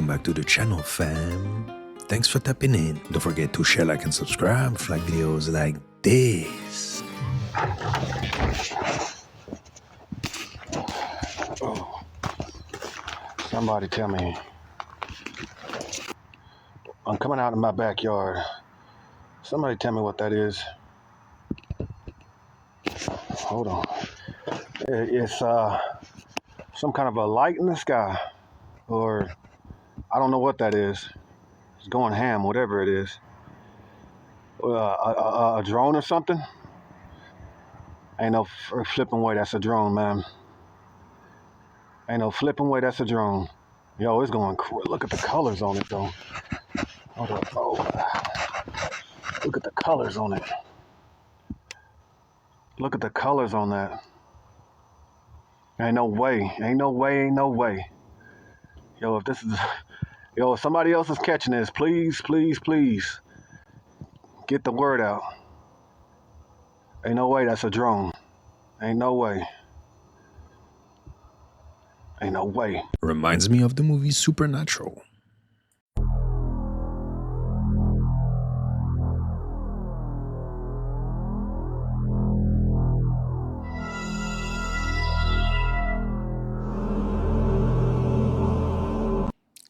welcome back to the channel, fam. Thanks for tapping in. Don't forget to share, like, and subscribe for like videos like this. Oh, somebody tell me. I'm coming out in my backyard. Somebody tell me what that is. Hold on. It's some kind of a light in the sky, or I don't know what that is. It's going ham, whatever it is. A drone or something? Ain't no flipping way that's a drone, man. Ain't no flipping way that's a drone. Yo, it's going cool. Look at the colors on it, though. Hold up. Oh, look at the colors on it. Look at the colors on that. Ain't no way. Ain't no way. Ain't no way. Yo, if this is... Yo, if somebody else is catching this, please, please, please get the word out. Ain't no way that's a drone. Ain't no way. Ain't no way. Reminds me of the movie Supernatural.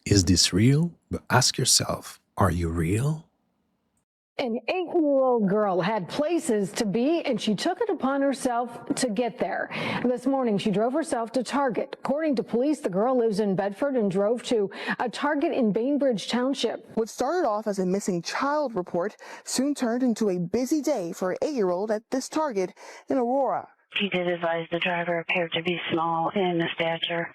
Is this real? But ask yourself, are you real? An 8-year-old girl had places to be, and she took it upon herself to get there. This morning, she drove herself to Target. According to police, the girl lives in Bedford and drove to a Target in Bainbridge Township. What started off as a missing child report soon turned into a busy day for an 8-year-old at this Target in Aurora. He did advise the driver appeared to be small in the stature,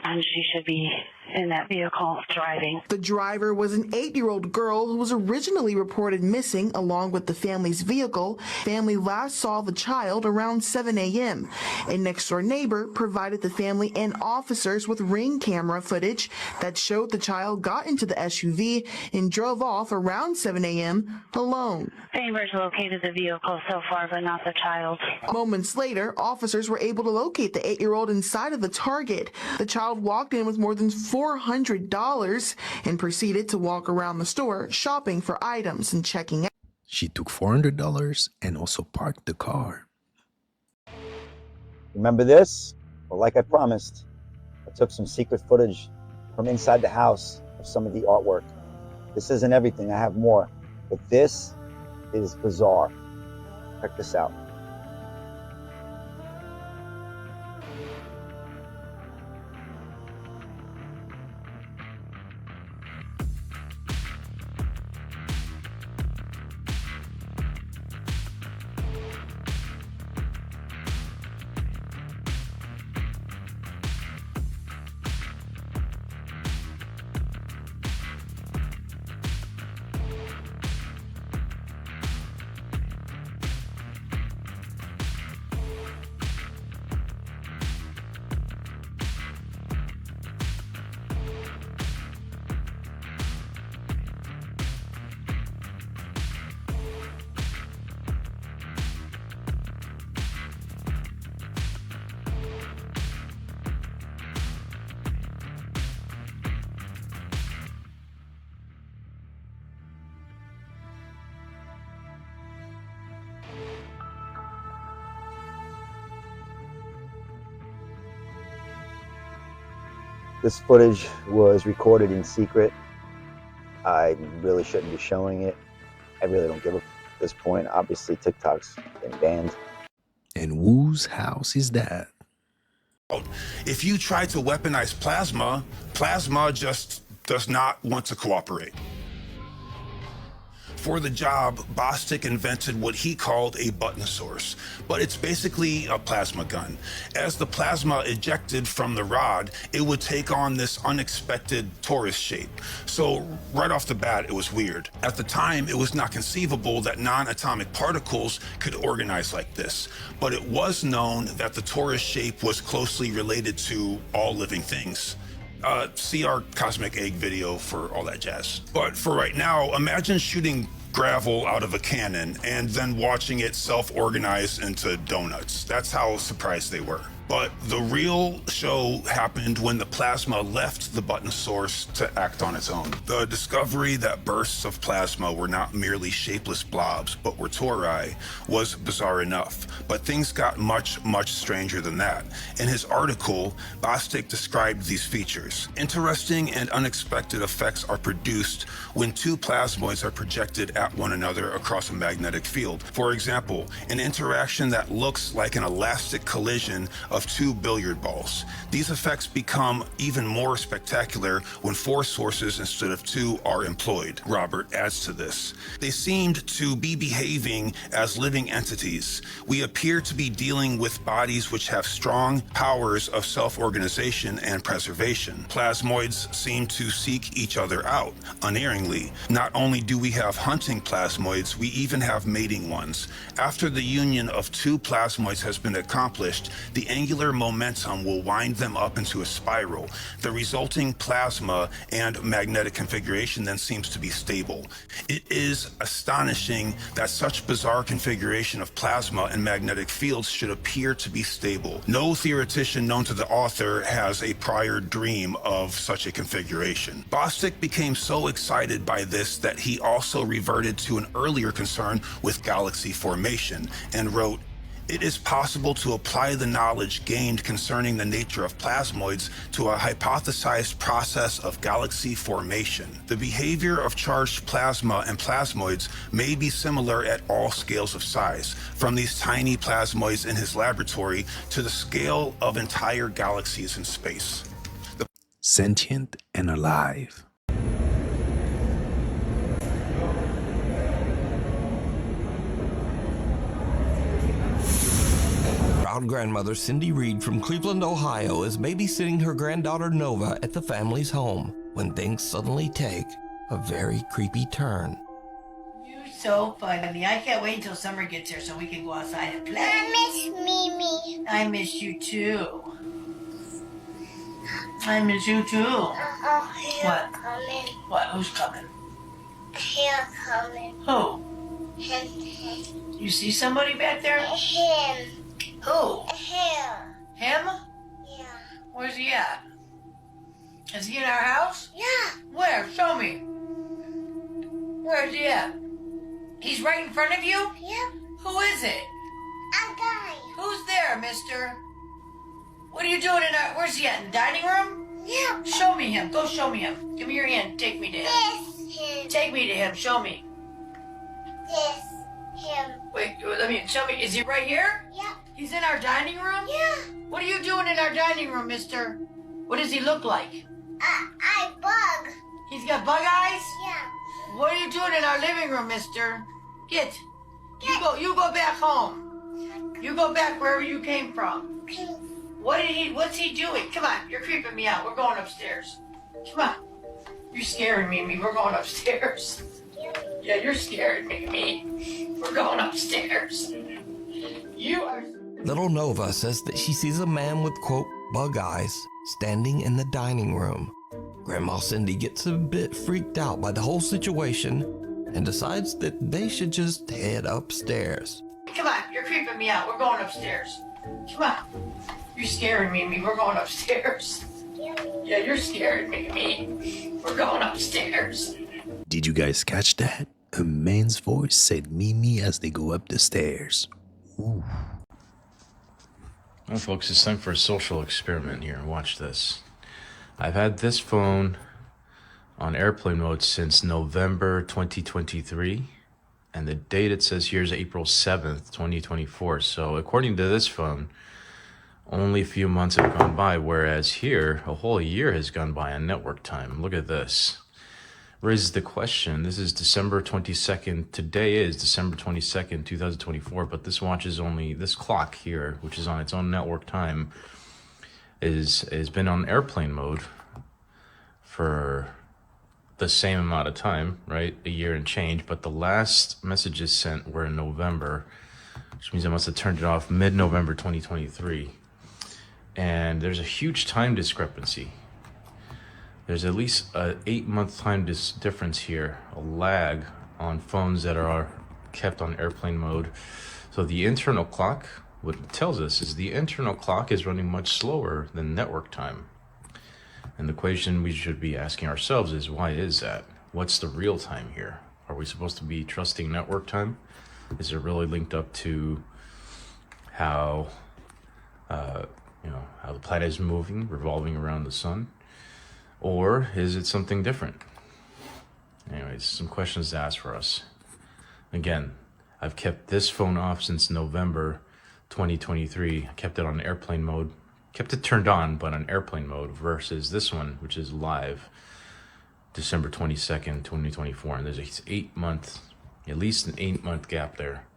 and she should be in that vehicle driving. The driver was an 8-year-old girl who was originally reported missing along with the family's vehicle. Family last saw the child around 7 a.m. A next-door neighbor provided the family and officers with Ring camera footage that showed the child got into the SUV and drove off around 7 a.m. alone. Chambers located the vehicle so far, but not the child. Moments later, officers were able to locate the 8-year-old inside of the Target. The child walked in with more than $400 and proceeded to walk around the store shopping for items and checking out. She took $400 and also parked the car. Remember this? Well, like I promised, I took some secret footage from inside the house of some of the artwork. This isn't everything, I have more, but this is bizarre. Check this out. This footage was recorded in secret. I really shouldn't be showing it. I really don't give a f at this point. Obviously, TikTok's been banned. And whose house is that? If you try to weaponize plasma, plasma just does not want to cooperate. For the job, Bostic invented what he called a button source, but it's basically a plasma gun. As the plasma ejected from the rod, it would take on this unexpected torus shape. So right off the bat, it was weird. At the time, it was not conceivable that non-atomic particles could organize like this, but it was known that the torus shape was closely related to all living things. See our Cosmic Egg video for all that jazz. But for right now, imagine shooting gravel out of a cannon and then watching it self-organize into donuts. That's how surprised they were. But the real show happened when the plasma left the button source to act on its own. The discovery that bursts of plasma were not merely shapeless blobs, but were tori, was bizarre enough. But things got much, much stranger than that. In his article, Bostic described these features. Interesting and unexpected effects are produced when two plasmoids are projected at one another across a magnetic field. For example, an interaction that looks like an elastic collision of two billiard balls. These effects become even more spectacular when four sources instead of two are employed. Robert adds to this. They seemed to be behaving as living entities. We appear to be dealing with bodies which have strong powers of self-organization and preservation. Plasmoids seem to seek each other out unerringly. Not only do we have hunting plasmoids, we even have mating ones. After the union of two plasmoids has been accomplished, the angular momentum will wind them up into a spiral. The resulting plasma and magnetic configuration then seems to be stable. It is astonishing that such bizarre configuration of plasma and magnetic fields should appear to be stable. No theoretician known to the author has a prior dream of such a configuration. Bostic became so excited by this that he also reverted to an earlier concern with galaxy formation and wrote, "It is possible to apply the knowledge gained concerning the nature of plasmoids to a hypothesized process of galaxy formation. The behavior of charged plasma and plasmoids may be similar at all scales of size, from these tiny plasmoids in his laboratory to the scale of entire galaxies in space." Sentient and alive. Proud grandmother Cindy Reed from Cleveland, Ohio is babysitting her granddaughter Nova at the family's home when things suddenly take a very creepy turn. You're so funny. I can't wait until summer gets here so we can go outside and play. I miss Mimi. I miss you too. I miss you too. What? Coming. What? Who's coming? Here coming. Who? Him. You see somebody back there? Him. Who? Here. Him? Yeah. Where's he at? Is he in our house? Yeah. Where? Show me. Where's he at? He's right in front of you? Yep. Who is it? A guy. Who's there, mister? What are you doing in our... Where's he at? In the dining room? Yep. Show me him. Go show me him. Give me your hand. Take me to him. This him. Take me to him. Show me. This him. Wait, let me... Show me. Is he right here? Yep. He's in our dining room? Yeah. What are you doing in our dining room, mister? What does he look like? I bug. He's got bug eyes? Yeah. What are you doing in our living room, mister? Get. You go back home. You go back wherever you came from. What's he doing? Come on, you're creeping me out. We're going upstairs. Come on. You're scaring me. We're going upstairs. Yeah, you're scaring me. We're going upstairs. You are... Little Nova says that she sees a man with, quote, bug eyes standing in the dining room. Grandma Cindy gets a bit freaked out by the whole situation and decides that they should just head upstairs. Come on, you're creeping me out. We're going upstairs. Come on. You're scaring me. We're going upstairs. Yeah, you're scaring me. We're going upstairs. Did you guys catch that? A man's voice said Mimi as they go up the stairs. Ooh. Well, folks, it's time for a social experiment here. Watch this. I've had this phone on airplane mode since November 2023, and the date it says here is April 7th, 2024. So according to this phone, only a few months have gone by, whereas here, a whole year has gone by on network time. Look at this. Raises the question, this is December 22nd, today is December 22nd, 2024, but this watch is only, this clock here, which is on its own network time, has been on airplane mode for the same amount of time, right? A year and change, but the last messages sent were in November, which means I must have turned it off mid-November 2023. And there's a huge time discrepancy. There's at least an 8-month time difference here, a lag on phones that are kept on airplane mode. So the internal clock what it tells us is the internal clock is running much slower than network time. And the question we should be asking ourselves is, why is that? What's the real time here? Are we supposed to be trusting network time? Is it really linked up to how, how the planet is moving, revolving around the sun? Or is it something different? Anyways, some questions to ask for us. Again, I've kept this phone off since November 2023. I kept it on airplane mode. Kept it turned on, but on airplane mode, versus this one, which is live, December 22nd, 2024. And there's at least an 8-month gap there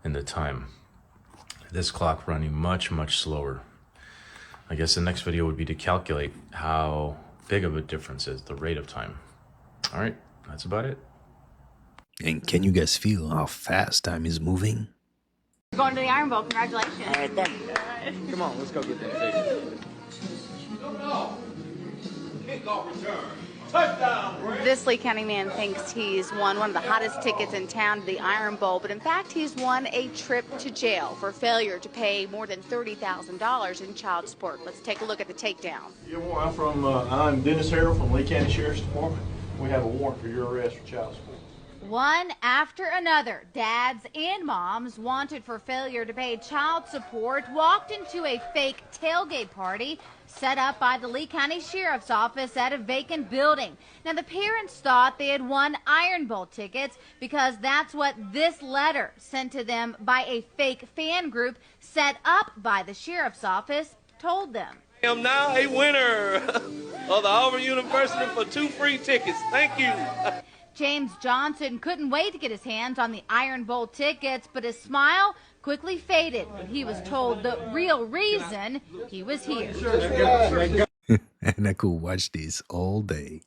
in the time. This clock running much, much slower. I guess the next video would be to calculate how big of a difference is the rate of time. All right, that's about it. And can you guys feel how fast time is moving? Going to the Iron Bowl, congratulations. All right, thank you. Come on, let's go get that fixed. Kickoff return. Touchdown, Brent. This Lee County man thinks he's won one of the hottest tickets in town to the Iron Bowl, but in fact he's won a trip to jail for failure to pay more than $30,000 in child support. Let's take a look at the takedown. I'm Dennis Harrell from Lee County Sheriff's Department. We have a warrant for your arrest for child support. One after another, dads and moms wanted for failure to pay child support walked into a fake tailgate party set up by the Lee County Sheriff's Office at a vacant building. Now, the parents thought they had won Iron Bowl tickets because that's what this letter sent to them by a fake fan group set up by the Sheriff's Office told them. I am now a winner of the Auburn University for 2 free tickets. Thank you. James Johnson couldn't wait to get his hands on the Iron Bowl tickets, but his smile quickly faded when he was told the real reason he was here. And I could watch this all day.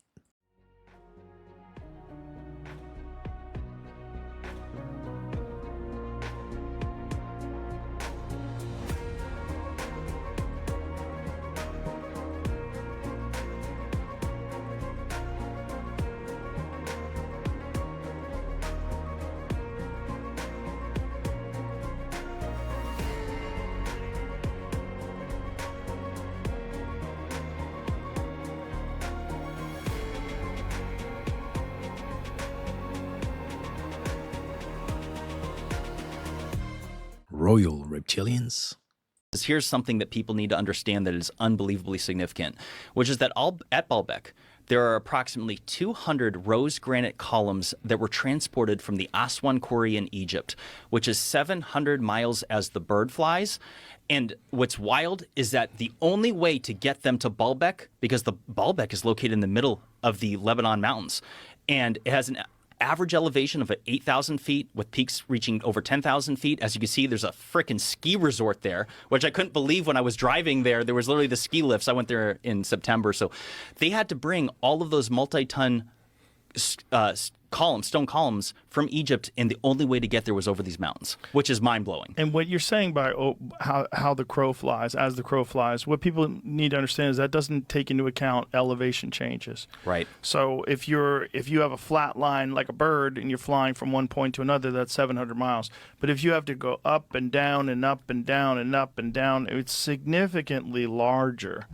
Royal reptilians? Here's something that people need to understand that is unbelievably significant, which is that at Baalbek, there are approximately 200 rose granite columns that were transported from the Aswan Quarry in Egypt, which is 700 miles as the bird flies. And what's wild is that the only way to get them to Baalbek, because the Baalbek is located in the middle of the Lebanon mountains, and it has an average elevation of 8,000 feet with peaks reaching over 10,000 feet. As you can see, there's a frickin' ski resort there, which I couldn't believe when I was driving there. There was literally the ski lifts. I went there in September. So they had to bring all of those multi-ton stone columns from Egypt, and the only way to get there was over these mountains, which is mind-blowing. And what you're saying by how the crow flies, as the crow flies, what people need to understand is that doesn't take into account elevation changes. Right. So if you have a flat line like a bird and you're flying from one point to another, that's 700 miles. But if you have to go up and down and up and down and up and down, it's significantly larger.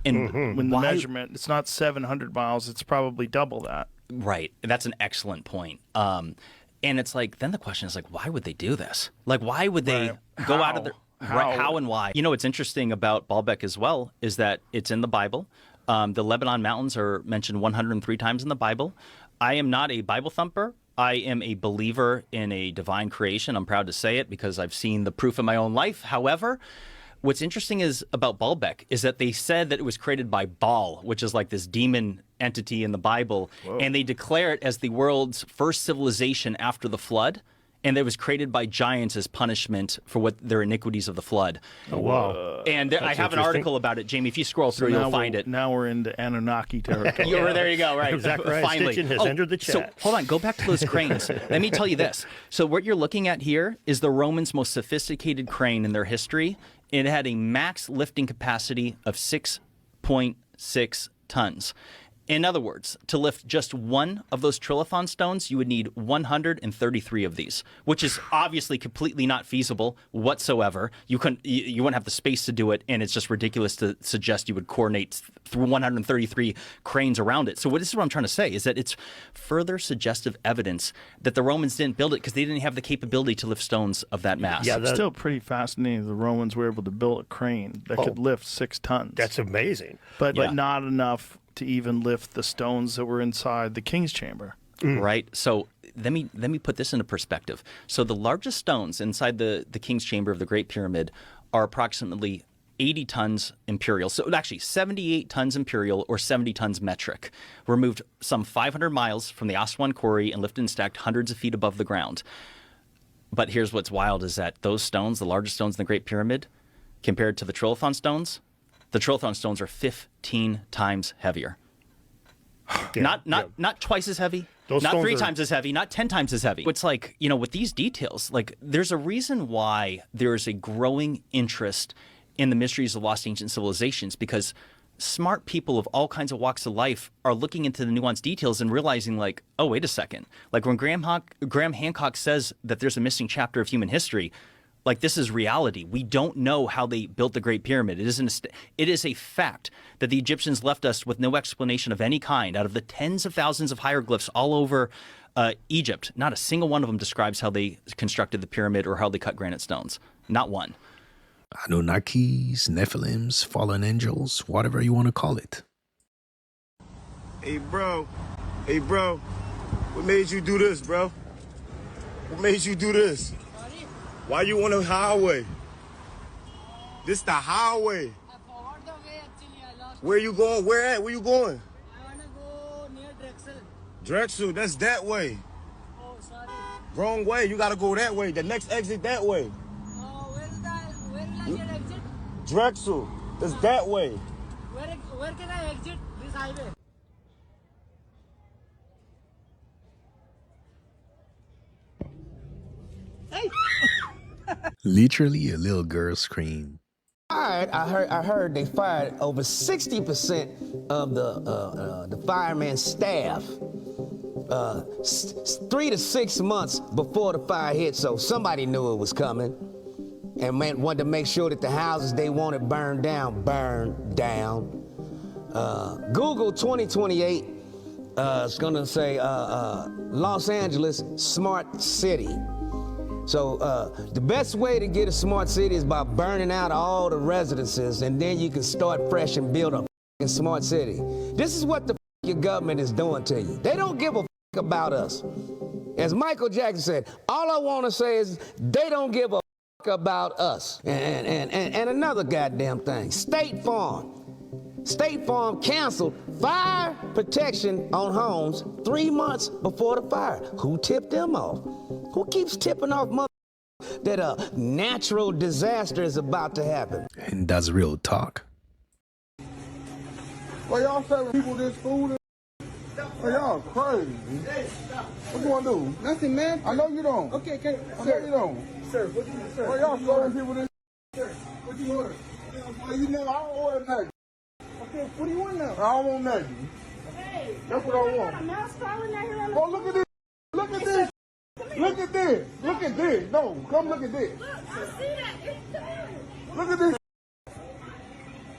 And when the measurement, it's not 700 miles, it's probably double that. Right. That's an excellent point. And it's like, then the question is like, why would they do this? Like, why would they go out of their... How and why? You know, what's interesting about Baalbek as well is that it's in the Bible. The Lebanon Mountains are mentioned 103 times in the Bible. I am not a Bible thumper. I am a believer in a divine creation. I'm proud to say it because I've seen the proof in my own life. However, what's interesting is about Baalbek is that they said that it was created by Baal, which is like this demon entity in the Bible. Whoa. And they declare it as the world's first civilization after the flood. And it was created by giants as punishment for what their iniquities of the flood. Oh, wow. And I have an article about it, Jamie. If you scroll through, you'll find it. Now we're into Anunnaki territory. There you go, right. Zachariah Finally. Stitchin has entered the chat. So hold on, go back to those cranes. Let me tell you this. So what you're looking at here is the Romans' most sophisticated crane in their history. It had a max lifting capacity of 6.6 tons. In other words, to lift just one of those trilithon stones, you would need 133 of these, which is obviously completely not feasible whatsoever. You wouldn't have the space to do it, and it's just ridiculous to suggest you would coordinate through 133 cranes around it. So this is what I'm trying to say, is that it's further suggestive evidence that the Romans didn't build it because they didn't have the capability to lift stones of that mass. Yeah, it's still pretty fascinating the Romans were able to build a crane that could lift 6 tons. That's amazing. But not enough to even lift the stones that were inside the king's chamber. Right. So let me put this into perspective. So the largest stones inside the king's chamber of the Great Pyramid are approximately 80 tons imperial. So actually 78 tons imperial or 70 tons metric. Were moved some 500 miles from the Aswan quarry and lifted and stacked hundreds of feet above the ground. But here's what's wild is that those stones, the largest stones in the Great Pyramid, compared to the trilithon stones are 15 times heavier. Not twice as heavy, not 3 times as heavy, not 10 times as heavy. It's like, with these details, like there's a reason why there's a growing interest in the mysteries of lost ancient civilizations, because smart people of all kinds of walks of life are looking into the nuanced details and realizing like, oh, wait a second. Like when Graham Hancock says that there's a missing chapter of human history, like this is reality. We don't know how they built the Great Pyramid. It is a fact that the Egyptians left us with no explanation of any kind. Out of the tens of thousands of hieroglyphs all over Egypt, not a single one of them describes how they constructed the pyramid or how they cut granite stones. Not one. Anunnakis, Nephilims, fallen angels, whatever you want to call it. Hey, bro. What made you do this, bro? What made you do this? Why you on the highway? This the highway. Where you going? Where at? Where you going? I wanna go near Drexel. Drexel, that's that way. Oh, sorry. Wrong way. You gotta go that way. The next exit that way. Where will I exit? Drexel, it's that way. Where can I exit this highway? Hey. Literally, a little girl screamed. I heard they fired over 60% of the fireman's staff 3 to 6 months before the fire hit, so somebody knew it was coming and wanted to make sure that the houses they wanted burned down. Google 2028 is gonna say Los Angeles smart city. So the best way to get a smart city is by burning out all the residences, and then you can start fresh and build a smart city. This is what the your government is doing to you. They don't give a about us. As Michael Jackson said, all I want to say is they don't give a about us. And another goddamn thing, State Farm canceled fire protection on homes 3 months before the fire. Who tipped them off? Who keeps tipping off that a natural disaster is about to happen? And that's real talk. Well, y'all serving people this food? Oh, y'all crazy. What you want to do? Nothing, man. I know you don't. Okay, I know you don't. Sir, what do you want, sir? Well, y'all serving people this? Sir, what do you order? Well, you know, I don't order nothing. Okay, what do you want now? I don't want nothing. Hey, that's what I want. A mouse crawling out here on the Oh, look at this. Look at this. Look at this. Look at this. No, come look at this. Look, I see that. It's there. Look at this.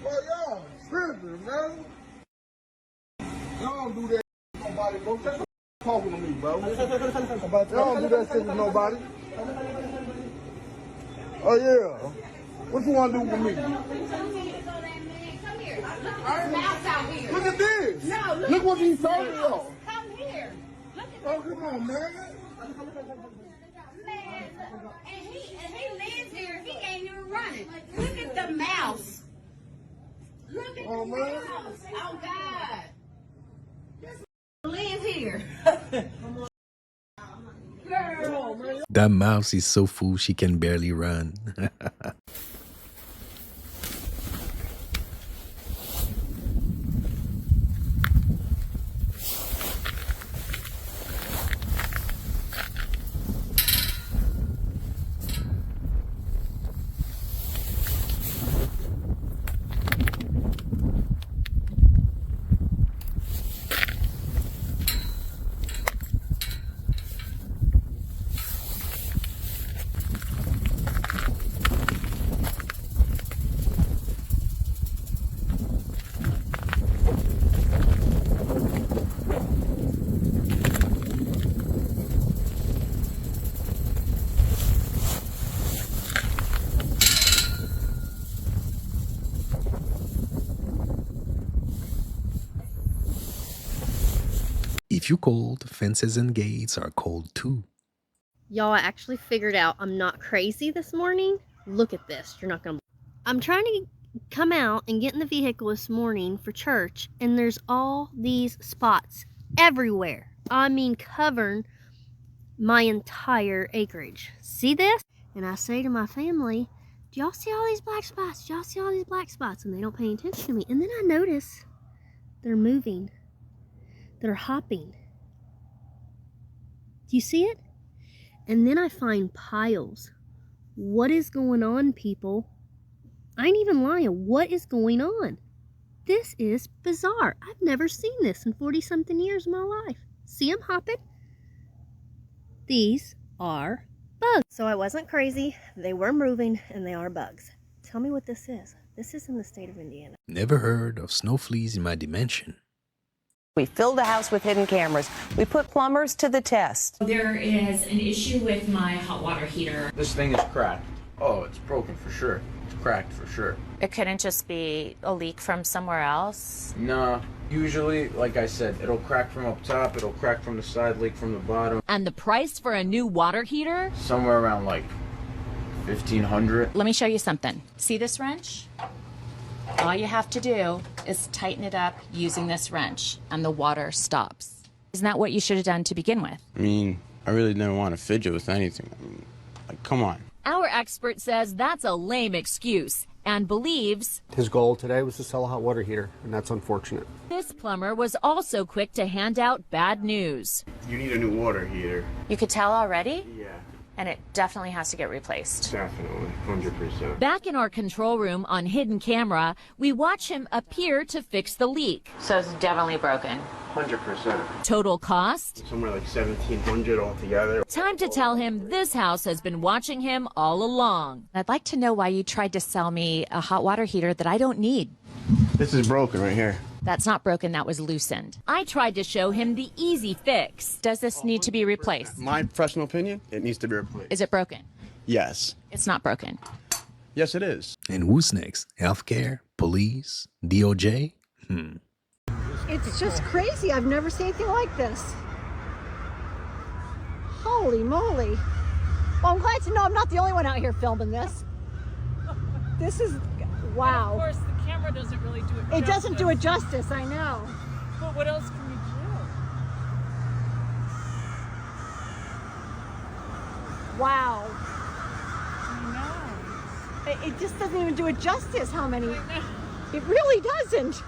Well, y'all tripping, man. Y'all don't do that to nobody, bro. Just talking to me, bro. Y'all don't do that shit to nobody. Oh, yeah. What you want to do with me? Look at this. No, look what he's talking about. Come here. Look at oh, come on, man. Man, and he lives here. He ain't even running. Look at the mouse. Look at the mouse. Oh, God. This live here. Girl. That mouse is so full she can barely run. If you cold, fences and gates are cold too. Y'all, I actually figured out I'm not crazy this morning. Look at this. You're not gonna. I'm trying to come out and get in the vehicle this morning for church, and there's all these spots everywhere. I mean, covering my entire acreage. See this? And I say to my family, do y'all see all these black spots? Do y'all see all these black spots? And they don't pay attention to me. And then I notice they're moving. They're hopping. Do you see it? And then I find piles. What is going on, people? I ain't even lying. What is going on? This is bizarre. I've never seen this in 40-something years of my life. See them hopping? These are bugs. So I wasn't crazy. They were moving, and they are bugs. Tell me what this is. This is in the state of Indiana. Never heard of snow fleas in my dimension. We filled the house with hidden cameras. We put plumbers to the test. There is an issue with my hot water heater. This thing is cracked. Oh, it's broken for sure. It's cracked for sure. It couldn't just be a leak from somewhere else? Nah, usually, like I said, it'll crack from up top, it'll crack from the side, leak from the bottom. And the price for a new water heater? Somewhere around like $1,500. Let me show you something. See this wrench? All you have to do is tighten it up using this wrench, and the water stops. Isn't that what you should have done to begin with? I mean, I really didn't want to fidget with anything. I mean, like, come on. Our expert says that's a lame excuse and believes his goal today was to sell a hot water heater, and that's unfortunate. this plumber was also quick to hand out bad news. You need a new water heater. You could tell already? Yeah. And it definitely has to get replaced. Definitely, 100%. Back in our control room on hidden camera, we watch him appear to fix the leak. So it's definitely broken. 100%. Total cost? Somewhere like $1,700 altogether. Time to tell him this house has been watching him all along. I'd like to know why you tried to sell me a hot water heater that I don't need. This is broken right here. That's not broken, that was loosened. I tried to show him the easy fix. Does this need to be replaced? My professional opinion, it needs to be replaced. Is it broken? Yes. It's not broken. Yes, it is. And who's next? Healthcare? Police? DOJ? It's just crazy. I've never seen anything like this. Holy moly. Well, I'm glad to know I'm not the only one out here filming this. This is, wow. Of course, the camera doesn't really do it justice. It doesn't do it justice, I know. But what else can we do? Wow. I know. It just doesn't even do it justice how many. It really doesn't.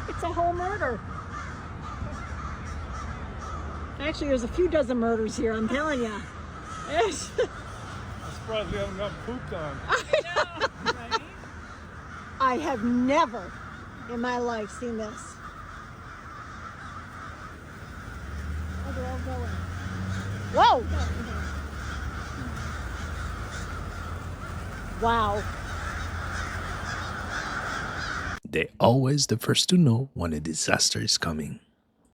It's a whole murder. Actually, there's a few dozen murders here, I'm telling you. I'm surprised we haven't gotten pooped on. I have never in my life seen this. Oh, they're all going. Whoa! Wow. They're always the first to know when a disaster is coming.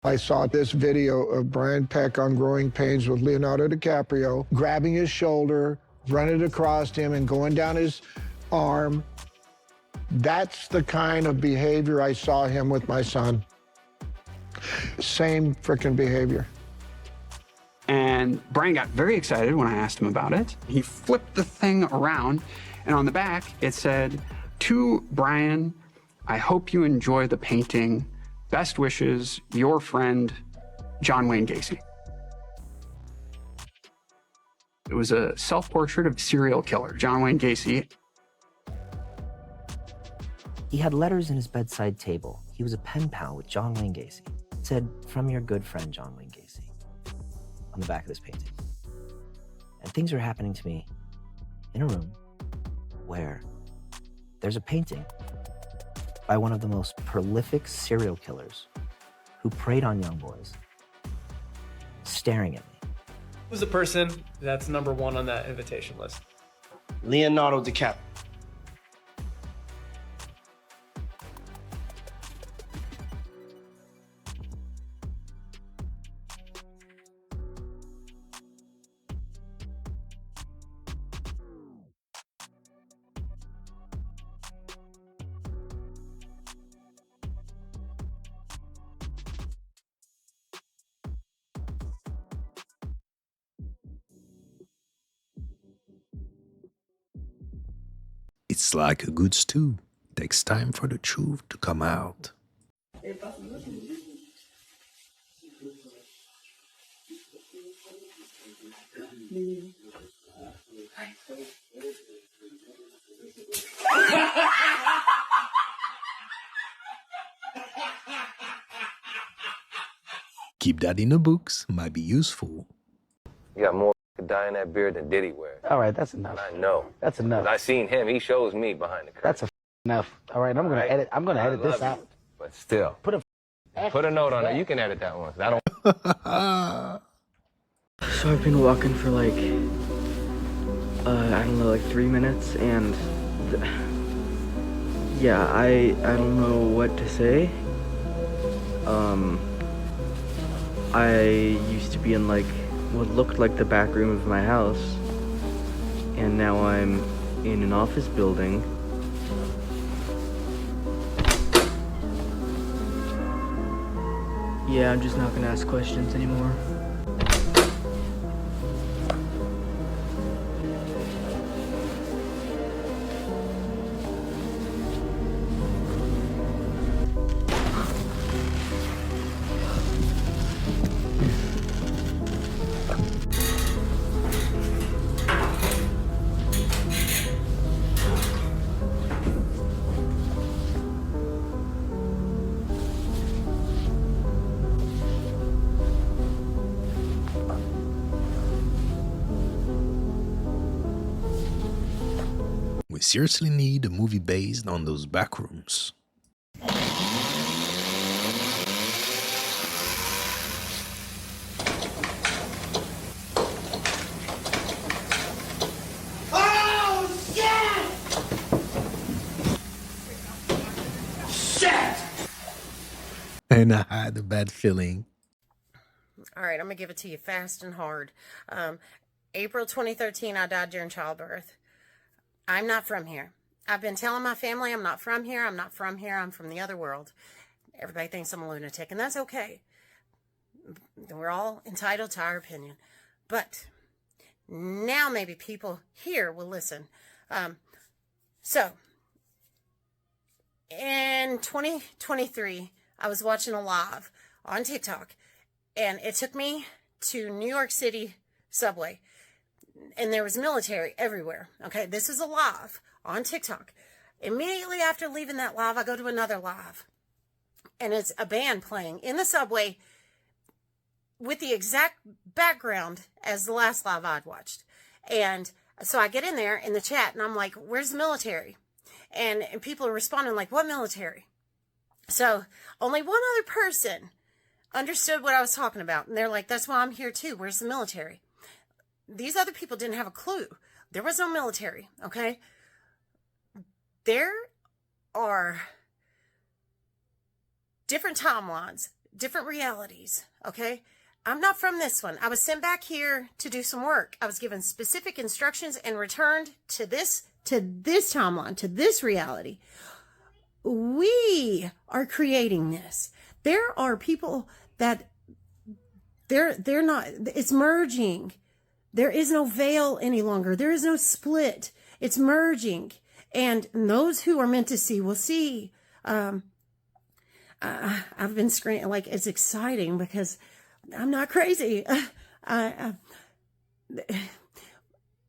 I saw this video of Brian Peck on Growing Pains with Leonardo DiCaprio, grabbing his shoulder, running across him and going down his arm. That's the kind of behavior I saw him with my son. Same frickin' behavior. And Brian got very excited when I asked him about it. He flipped the thing around, and on the back it said, "To Brian, I hope you enjoy the painting. Best wishes, your friend, John Wayne Gacy." It was a self-portrait of serial killer, John Wayne Gacy. He had letters in his bedside table. He was a pen pal with John Wayne Gacy. It said, "From your good friend, John Wayne Gacy," on the back of this painting. And things are happening to me in a room where there's a painting by one of the most prolific serial killers who preyed on young boys, staring at me. Who's the person that's number one on that invitation list? Leonardo DiCaprio. It's like a good stew. It takes time for the truth to come out. Keep that in the books, might be useful. You got more dye in that beard than Diddy wears. All right, that's enough. And I know. That's enough. I seen him. He shows me behind the curtain. That's enough. All right, I'm gonna edit. I'm gonna edit this out. But still, Put a note on it. You can edit that one. I don't. So I've been walking for like, I don't know, like 3 minutes, and yeah, I don't know what to say. I used to be in like what looked like the back room of my house, and now I'm in an office building. Yeah, I'm just not gonna ask questions anymore. We seriously need a movie based on those backrooms. Oh, shit! Shit! And I had a bad feeling. All right, I'm going to give it to you fast and hard. April 2013, I died during childbirth. I'm not from here. I've been telling my family I'm not from here. I'm not from here. I'm from the other world. Everybody thinks I'm a lunatic, and that's okay. We're all entitled to our opinion. But now maybe people here will listen. So, in 2023, I was watching a live on TikTok, and it took me to New York City subway. And there was military everywhere. Okay, this is a live on TikTok. Immediately after leaving that live, I go to another live. And it's a band playing in the subway with the exact background as the last live I'd watched. And so I get in there in the chat and I'm like, where's the military? And people are responding like, what military? So only one other person understood what I was talking about. And they're like, that's why I'm here too. Where's the military? These other people didn't have a clue. There was no military, okay? There are different timelines, different realities, okay? I'm not from this one. I was sent back here to do some work. I was given specific instructions and returned to this timeline, to this reality. We are creating this. There are people that they're not, it's merging. There is no veil any longer. There is no split. It's merging. And those who are meant to see will see. I've been screaming, like, it's exciting because I'm not crazy.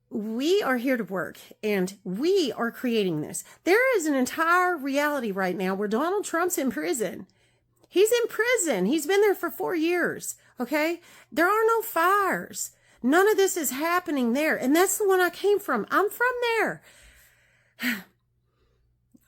We are here to work, and we are creating this. There is an entire reality right now where Donald Trump's in prison. He's in prison. He's been there for 4 years, okay? There are no fires. None of this is happening there. And that's the one I came from. I'm from there.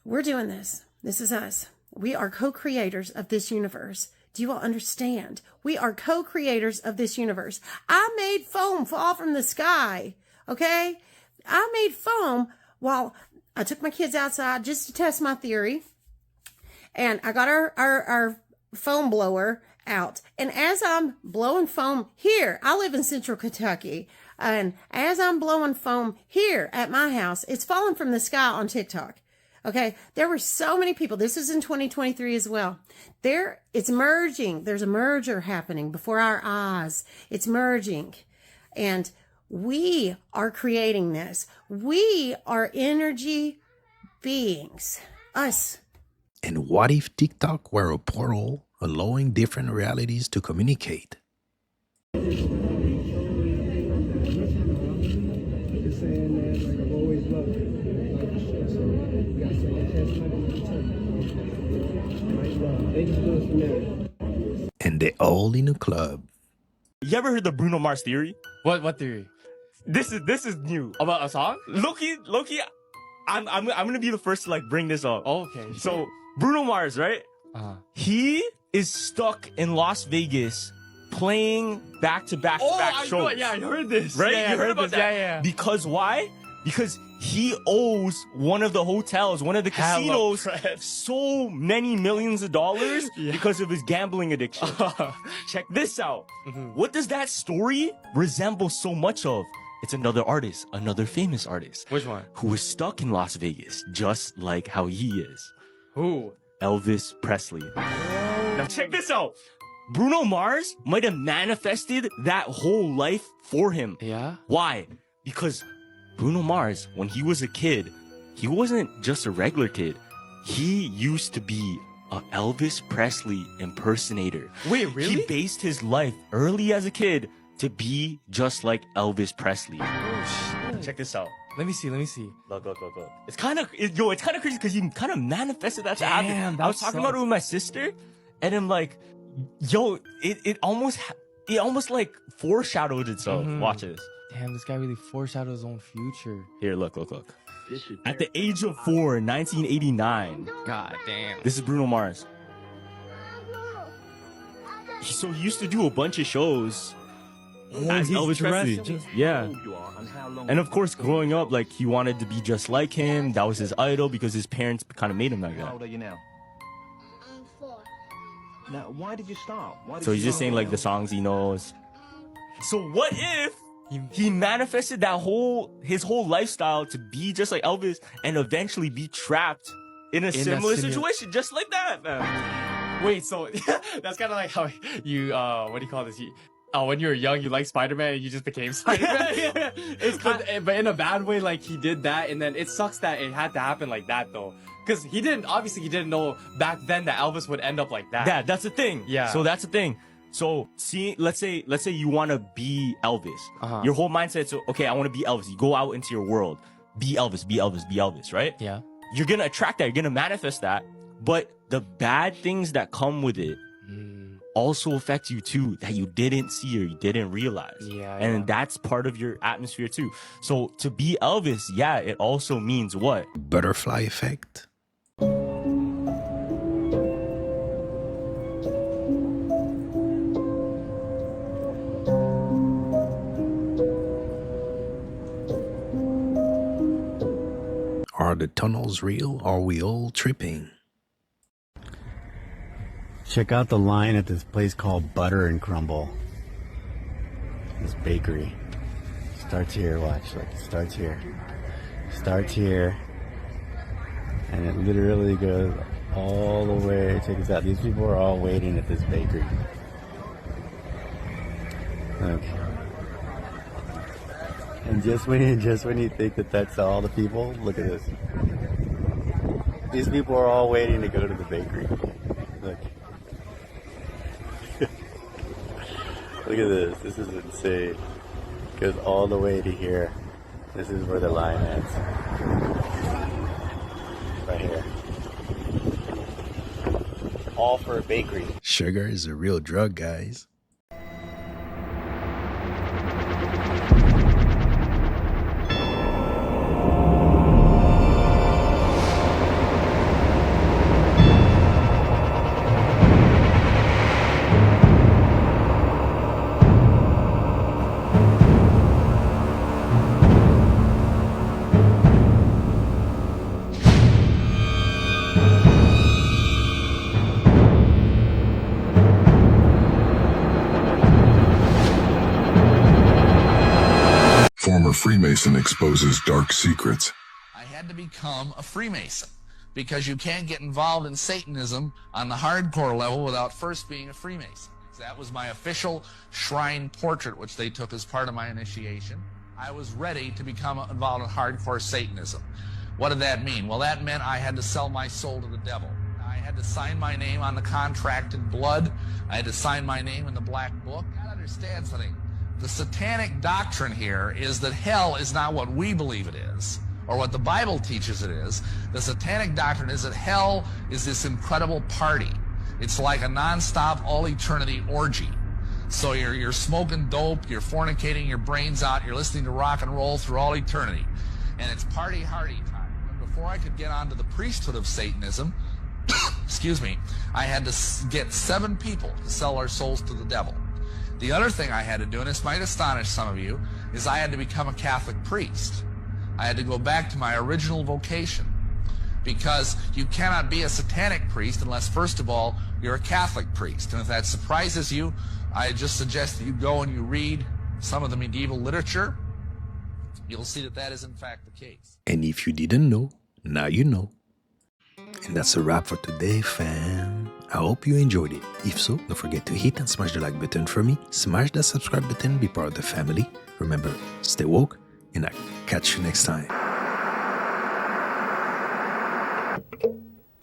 We're doing this. This is us. We are co-creators of this universe. Do you all understand? We are co-creators of this universe. I made foam fall from the sky. Okay? I made foam while I took my kids outside just to test my theory. And I got our foam blower out. And as I'm blowing foam here, I live in Central Kentucky. And as I'm blowing foam here at my house, it's falling from the sky on TikTok. Okay. There were so many people. This is in 2023 as well. It's merging. There's a merger happening before our eyes. It's merging. And we are creating this. We are energy beings, us. And what if TikTok were a portal allowing different realities to communicate? And they're all in a club. You ever heard the Bruno Mars theory? What theory? This is new. About a song? Loki, I'm gonna be the first to like bring this up. Oh, okay. So Bruno Mars, right? He is stuck in Las Vegas playing back-to-back shows. Yeah, I heard this. Right? Yeah, you heard about this. that? Yeah. Because why? Because he owes one of the hotels, one of the casinos, so many millions of dollars because of his gambling addiction. Check this out. What does that story resemble so much of? It's another artist, another famous artist. Which one? Who was stuck in Las Vegas, just like how he is. Who? Elvis Presley. Now check this out. Bruno Mars might have manifested that whole life for him. Yeah? Why? Because Bruno Mars, when he was a kid, he wasn't just a regular kid. He used to be a Elvis Presley impersonator. Wait, really? He based his life early as a kid to be just like Elvis Presley. Oh, shit. Check this out. Let me see. Look. It's kind of crazy because he kind of manifested that to happen. I was talking about it with my sister, and I'm like, yo, it almost like foreshadowed itself. Watch this. Damn, this guy really foreshadowed his own future. Here, look. At the age of 4 in 1989. God damn. This is Bruno Mars. So he used to do a bunch of shows as Elvis Presley. Yeah. And of course, growing up, like, he wanted to be just like him. That was his idol because his parents kind of made him like that. How old are you now? I'm 4. Now, why did you stop? So he's just saying like the songs he knows. So what if he manifested his whole lifestyle to be just like Elvis and eventually be trapped in a similar situation, just like that, man? Wait, so that's kind of like how you what do you call this? When you were young, you liked Spider-Man and you just became Spider-Man. It's kind but in a bad way, like he did that, and then it sucks that it had to happen like that though, because he didn't know back then that Elvis would end up like that. Yeah, that's the thing. Yeah. So that's the thing. So see, let's say you want to be Elvis. Your whole mindset's okay. I want to be Elvis. You go out into your world, be Elvis, right? Yeah. You're gonna attract that. You're gonna manifest that. But the bad things that come with it also affect you too, that you didn't see or you didn't realize. And that's part of your atmosphere too. So to be Elvis, yeah, it also means what? Butterfly effect. Are the tunnels real? Are we all tripping? Check out the line at this place called Butter and Crumble. This bakery. Starts here, watch. Look, starts here. Starts here. And it literally goes all the way. Check this out. These people are all waiting at this bakery. Look. And just when you think that that's all the people, look at this. These people are all waiting to go to the bakery. Look. Look at this. This is insane. It goes all the way to here. This is where the line ends. Right here. All for a bakery. Sugar is a real drug, guys. Former Freemason exposes dark secrets. I had to become a Freemason because you can't get involved in Satanism on the hardcore level without first being a Freemason. That was my official shrine portrait, which they took as part of my initiation. I was ready to become involved in hardcore Satanism. What did that mean? Well, that meant I had to sell my soul to the devil. I had to sign my name on the contract in blood. I had to sign my name in the black book. You gotta understand something. The satanic doctrine here is that hell is not what we believe it is, or what the Bible teaches it is. The satanic doctrine is that hell is this incredible party. It's like a non-stop, all-eternity orgy. So you're smoking dope, you're fornicating your brains out, you're listening to rock and roll through all eternity. And it's party hardy time. And before I could get onto the priesthood of Satanism, excuse me, I had to get 7 people to sell our souls to the devil. The other thing I had to do, and this might astonish some of you, is I had to become a Catholic priest. I had to go back to my original vocation, because you cannot be a satanic priest unless, first of all, you're a Catholic priest. And if that surprises you, I just suggest that you go and you read some of the medieval literature. You'll see that that is in fact the case. And if you didn't know, now you know. And that's a wrap for today, fam. I hope you enjoyed it. If so, don't forget to hit and smash the like button for me. Smash that subscribe button, be part of the family. Remember, stay woke, and I'll catch you next time.